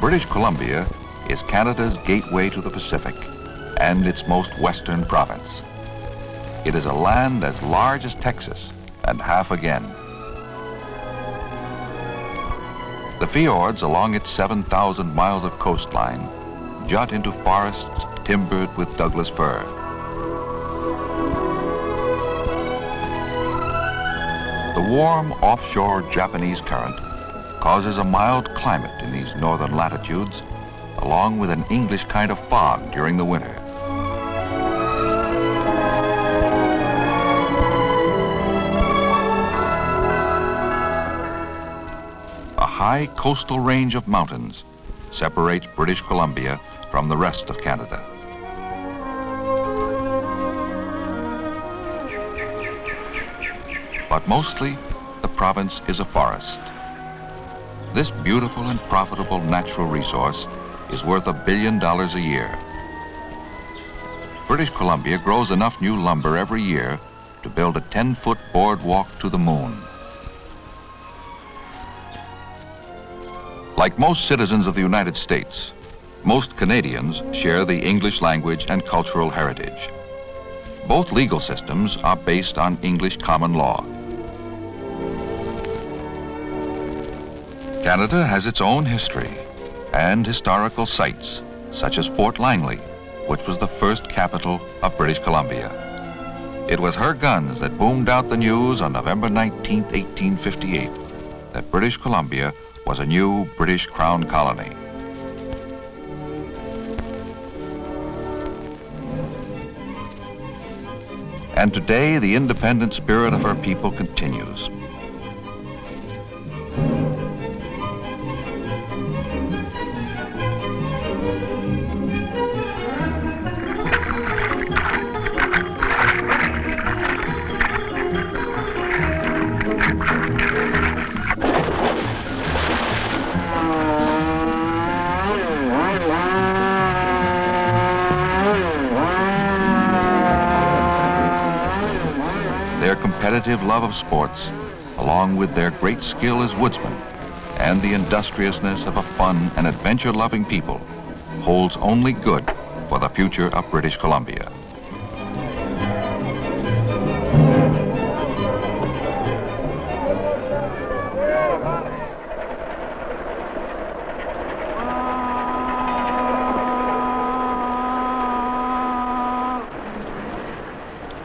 British Columbia is Canada's gateway to the Pacific and its most western province. It is a land as large as Texas and half again. The fjords along its 7,000 miles of coastline jut into forests timbered with Douglas fir. The warm offshore Japanese current causes a mild climate in these northern latitudes, along with an English kind of fog during the winter. A high coastal range of mountains separates British Columbia from the rest of Canada. But mostly, the province is a forest. This beautiful and profitable natural resource is worth $1 billion a year. British Columbia grows enough new lumber every year to build a 10-foot boardwalk to the moon. Like most citizens of the United States, most Canadians share the English language and cultural heritage. Both legal systems are based on English common law. Canada has its own history and historical sites, such as Fort Langley, which was the first capital of British Columbia. It was her guns that boomed out the news on November 19, 1858, that British Columbia was a new British Crown colony. And today, the independent spirit of her people continues. Their competitive love of sports, along with their great skill as woodsmen and the industriousness of a fun and adventure-loving people, holds only good for the future of British Columbia.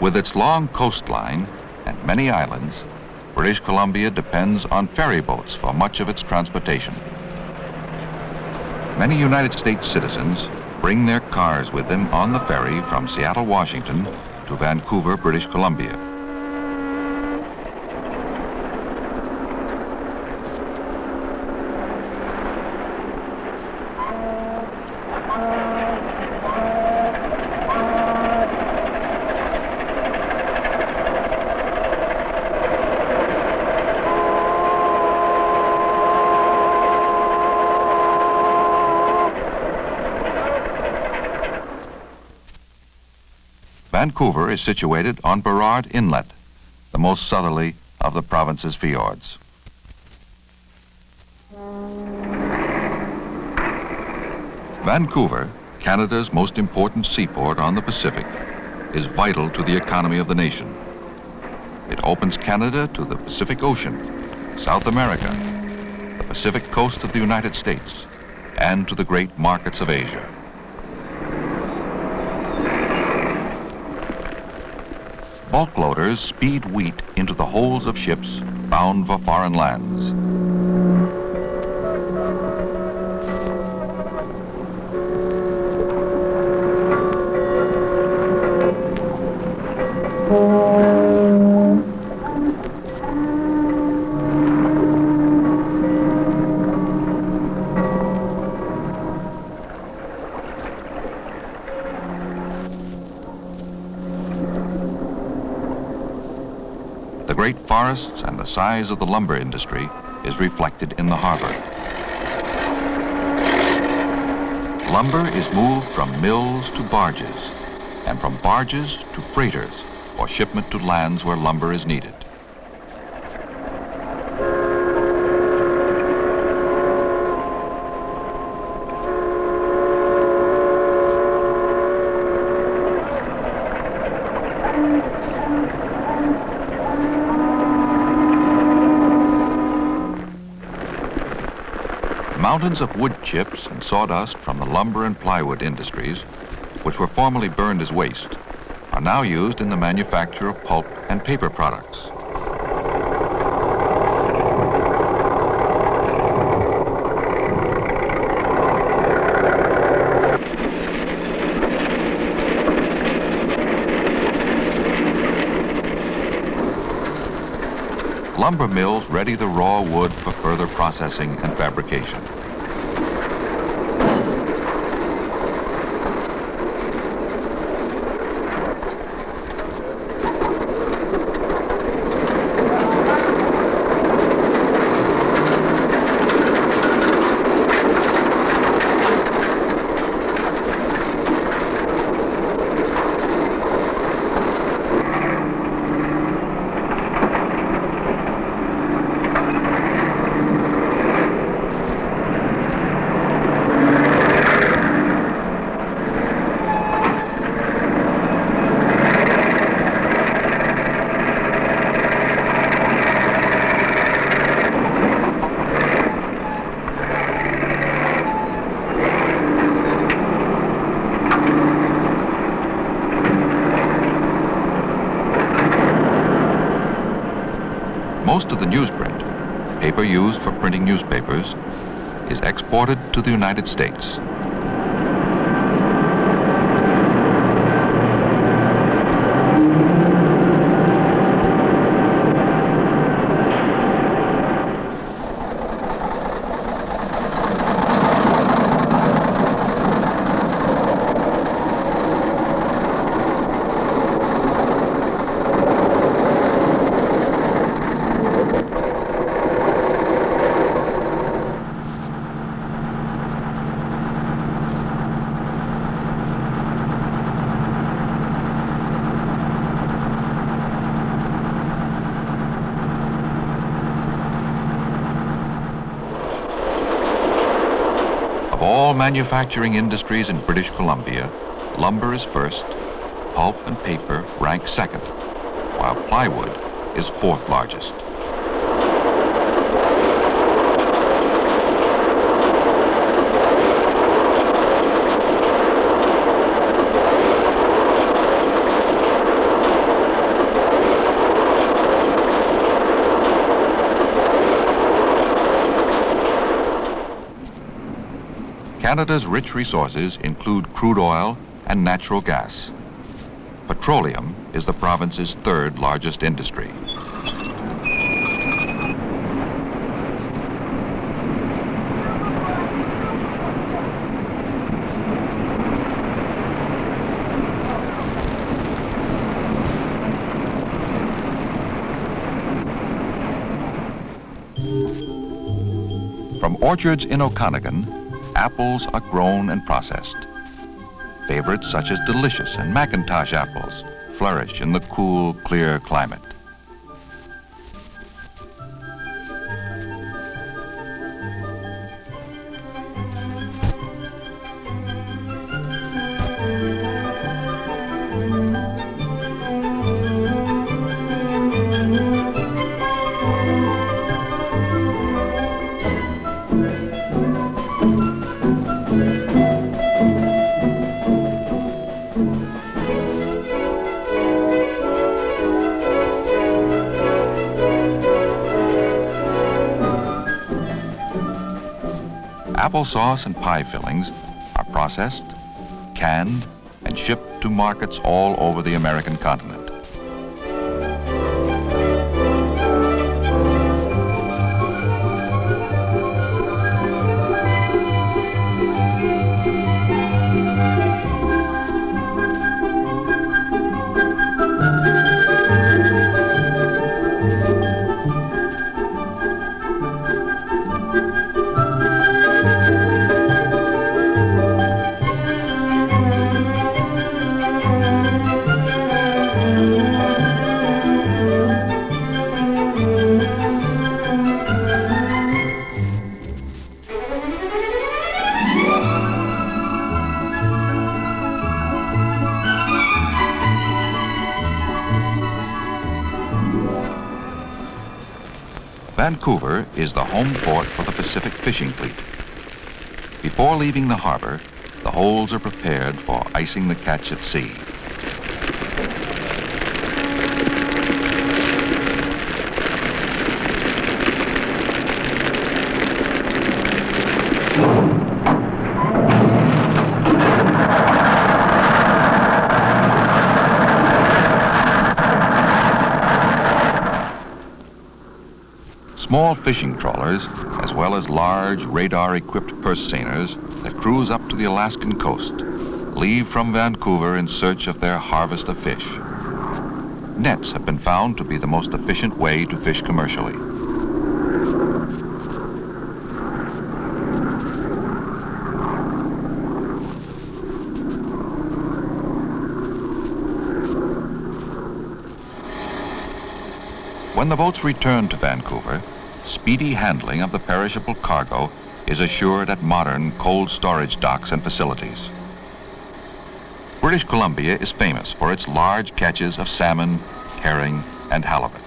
With its long coastline and many islands, British Columbia depends on ferry boats for much of its transportation. Many United States citizens bring their cars with them on the ferry from Seattle, Washington to Vancouver, British Columbia. Vancouver is situated on Burrard Inlet, the most southerly of the province's fjords. Vancouver, Canada's most important seaport on the Pacific, is vital to the economy of the nation. It opens Canada to the Pacific Ocean, South America, the Pacific coast of the United States, and to the great markets of Asia. Bulk loaders speed wheat into the holds of ships bound for foreign lands. The great forests and the size of the lumber industry is reflected in the harbor. Lumber is moved from mills to barges, and from barges to freighters for shipment to lands where lumber is needed. mountains of wood chips and sawdust from the lumber and plywood industries, which were formerly burned as waste, are now used in the manufacture of pulp and paper products. Lumber mills ready the raw wood for further processing and fabrication. Most of the newsprint, paper used for printing newspapers, is exported to the United States. Of all manufacturing industries in British Columbia, lumber is first, pulp and paper rank second, while plywood is fourth largest. Canada's rich resources include crude oil and natural gas. Petroleum is the province's third largest industry. From orchards in Okanagan, apples are grown and processed. Favorites such as Delicious and Macintosh apples flourish in the cool, clear climate. Applesauce and pie fillings are processed, canned, and shipped to markets all over the American continent. Vancouver is the home port for the Pacific fishing fleet, Before leaving the harbor, the holds are prepared for icing the catch at sea. Small fishing trawlers, as well as large radar-equipped purse seiners that cruise up to the Alaskan coast, leave from Vancouver in search of their harvest of fish. Nets have been found to be the most efficient way to fish commercially. When the boats return to Vancouver, speedy handling of the perishable cargo is assured at modern cold storage docks and facilities. British Columbia is famous for its large catches of salmon, herring, and halibut.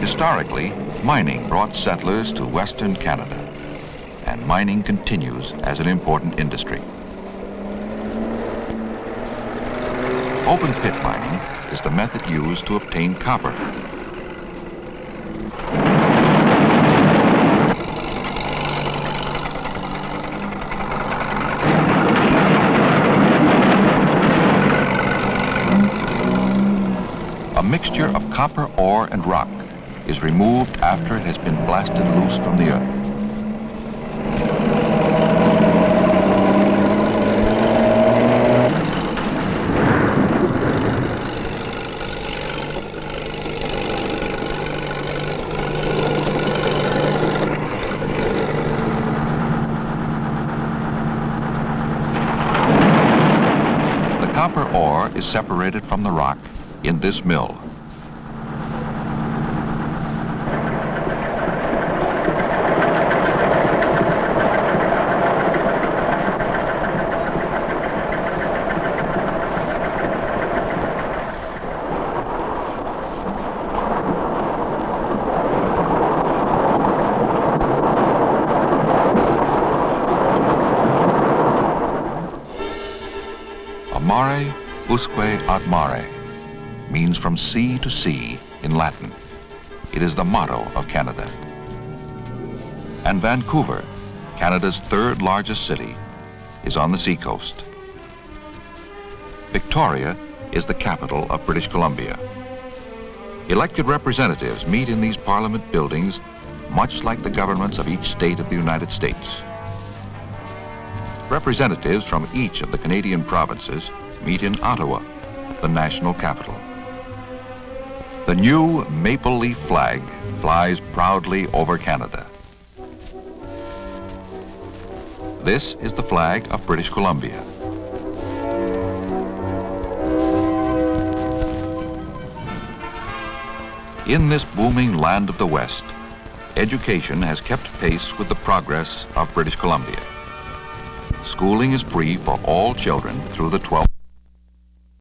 Historically, mining brought settlers to Western Canada, and mining continues as an important industry. Open pit mining is the method used to obtain copper. A mixture of copper ore and rock is removed after it has been blasted loose from the earth. The copper ore is separated from the rock in this mill. Mare usque ad mare means from sea to sea in Latin. It is the motto of Canada. And Vancouver, Canada's third largest city, is on the seacoast. Victoria is the capital of British Columbia. Elected representatives meet in these parliament buildings much like the governments of each state of the United States. Representatives from each of the Canadian provinces meet in Ottawa, the national capital. The new maple leaf flag flies proudly over Canada. This is the flag of British Columbia. In this booming land of the West, education has kept pace with the progress of British Columbia. Schooling is free for all children through the 12th